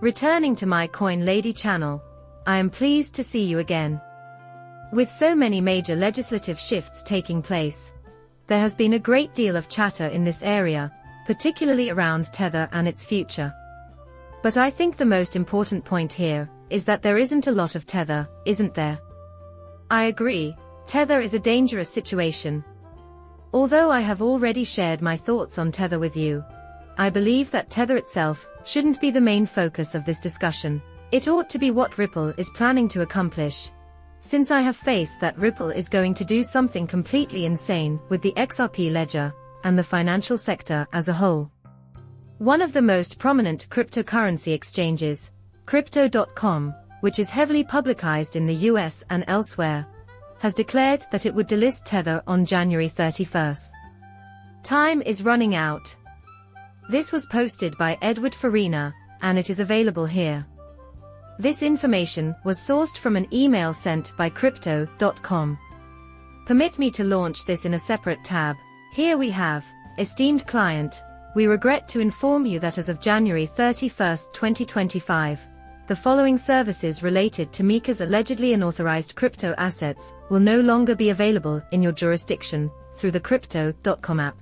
Returning to my Coin Lady channel, I am pleased to see you again. With so many major legislative shifts taking place, there has been a great deal of chatter in this area, particularly around Tether and its future. But I think the most important point here is that there isn't a lot of Tether, isn't there? I agree, Tether is a dangerous situation. Although I have already shared my thoughts on Tether with you, I believe that Tether itself shouldn't be the main focus of this discussion. It ought to be what Ripple is planning to accomplish, since I have faith that Ripple is going to do something completely insane with the XRP ledger and the financial sector as a whole. One of the most prominent cryptocurrency exchanges, Crypto.com, which is heavily publicized in the US and elsewhere, has declared that it would delist Tether on January 31st. Time is running out. This was posted by Edward Farina, and it is available here. This information was sourced from an email sent by Crypto.com. Permit me to launch this in a separate tab. Here we have, esteemed client, we regret to inform you that as of January 31st, 2025, the following services related to Mika's allegedly unauthorized crypto assets will no longer be available in your jurisdiction through the Crypto.com app.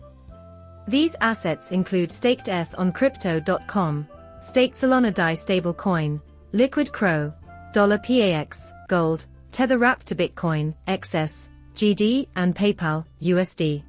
These assets include staked ETH on Crypto.com, staked Solana DAI stablecoin, Liquid Crow, $PAX, Gold, Tether wrapped to Bitcoin, XS, GD, and PayPal, USD.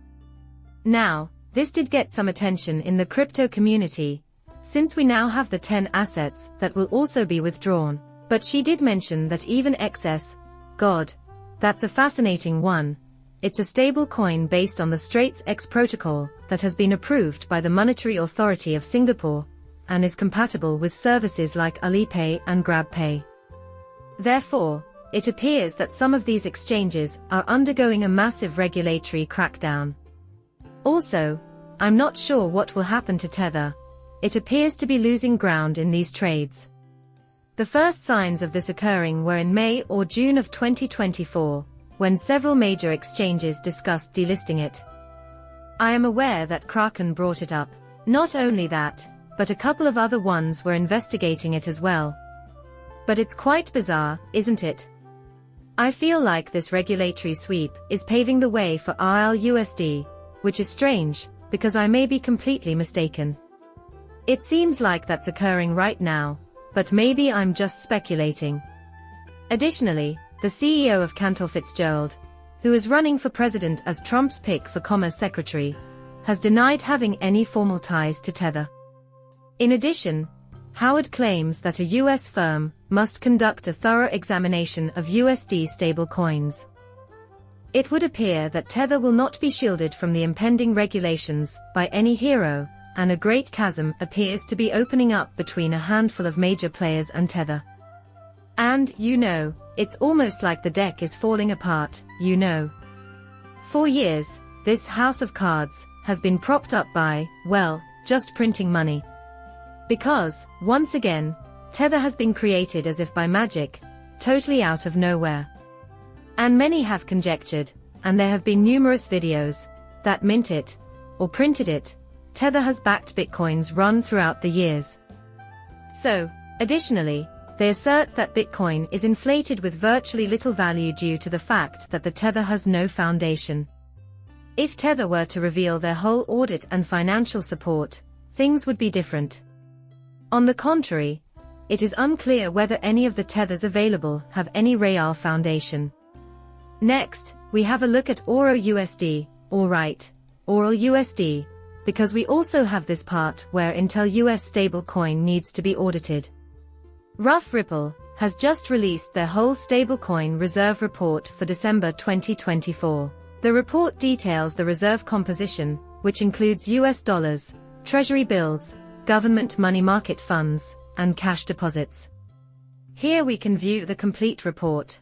Now, this did get some attention in the crypto community, since we now have the 10 assets that will also be withdrawn. But she did mention that even XS, God, that's a fascinating one. It's a stable coin based on the Straits X protocol that has been approved by the Monetary Authority of Singapore and is compatible with services like Alipay and GrabPay. Therefore, it appears that some of these exchanges are undergoing a massive regulatory crackdown. Also, I'm not sure what will happen to Tether. It appears to be losing ground in these trades. The first signs of this occurring were in May or June of 2024, when several major exchanges discussed delisting it. I am aware that Kraken brought it up. Not only that, but a couple of other ones were investigating it as well. But it's quite bizarre, isn't it? I feel like this regulatory sweep is paving the way for RLUSD, which is strange, because I may be completely mistaken. It seems like that's occurring right now, but maybe I'm just speculating. Additionally, the CEO of Cantor Fitzgerald, who is running for president as Trump's pick for Commerce Secretary, has denied having any formal ties to Tether. In addition, Howard claims that a US firm must conduct a thorough examination of USD stablecoins. It would appear that Tether will not be shielded from the impending regulations by any hero, and a great chasm appears to be opening up between a handful of major players and Tether. And, it's almost like the deck is falling apart, For years, this house of cards has been propped up by, just printing money. Because, once again, Tether has been created as if by magic, totally out of nowhere. And many have conjectured, and there have been numerous videos, that mint it, or printed it, Tether has backed Bitcoin's run throughout the years. So, additionally, they assert that Bitcoin is inflated with virtually little value due to the fact that the Tether has no foundation. If Tether were to reveal their whole audit and financial support, things would be different. On the contrary, it is unclear whether any of the Tethers available have any real foundation. Next, we have a look at Oro USD, Oral USD, because we also have this part where Intel US stablecoin needs to be audited. Rough Ripple has just released their whole stablecoin reserve report for December 2024. The report details the reserve composition, which includes US dollars, treasury bills, government money market funds, and cash deposits. Here we can view the complete report.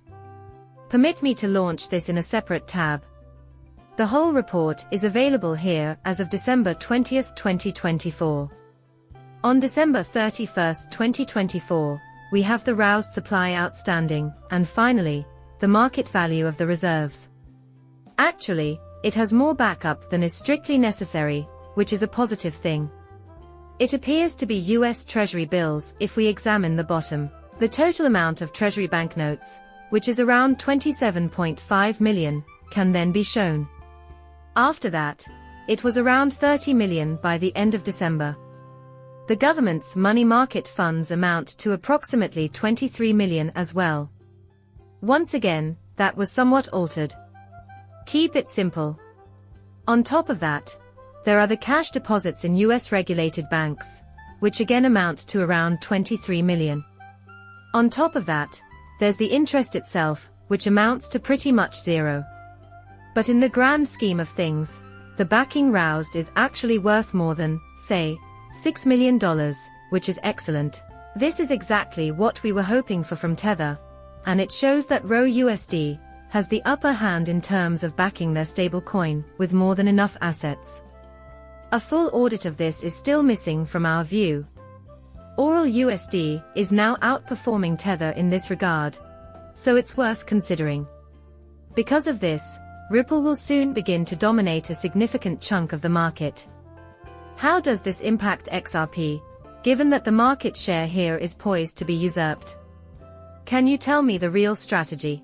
Permit me to launch this in a separate tab. The whole report is available here as of December 20th, 2024. On December 31st, 2024, we have the roused supply outstanding, and finally, the market value of the reserves. Actually, it has more backup than is strictly necessary, which is a positive thing. It appears to be US Treasury bills if we examine the bottom. The total amount of Treasury banknotes, which is around 27.5 million, can then be shown. After that, it was around 30 million by the end of December. The government's money market funds amount to approximately 23 million as well. Once again, that was somewhat altered. Keep it simple. On top of that, there are the cash deposits in US regulated banks, which again amount to around 23 million. On top of that, there's the interest itself, which amounts to pretty much zero. But in the grand scheme of things, the backing roused is actually worth more than, say, $6 million, which is excellent. This is exactly what we were hoping for from Tether, and it shows that ROUSD has the upper hand in terms of backing their stablecoin with more than enough assets. A full audit of this is still missing from our view. Oral USD is now outperforming Tether in this regard, so it's worth considering. Because of this, Ripple will soon begin to dominate a significant chunk of the market. How does this impact XRP, given that the market share here is poised to be usurped? Can you tell me the real strategy?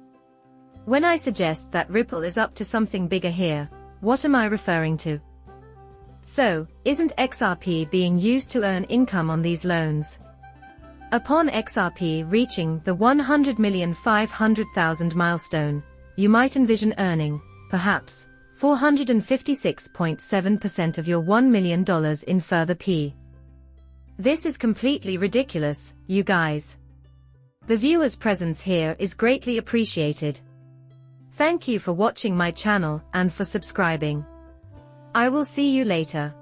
When I suggest that Ripple is up to something bigger here, what am I referring to? So, isn't XRP being used to earn income on these loans? Upon XRP reaching the 100,500,000 milestone, you might envision earning, perhaps, 456.7% of your $1 million in further P. This is completely ridiculous, you guys. The viewer's presence here is greatly appreciated. Thank you for watching my channel and for subscribing. I will see you later.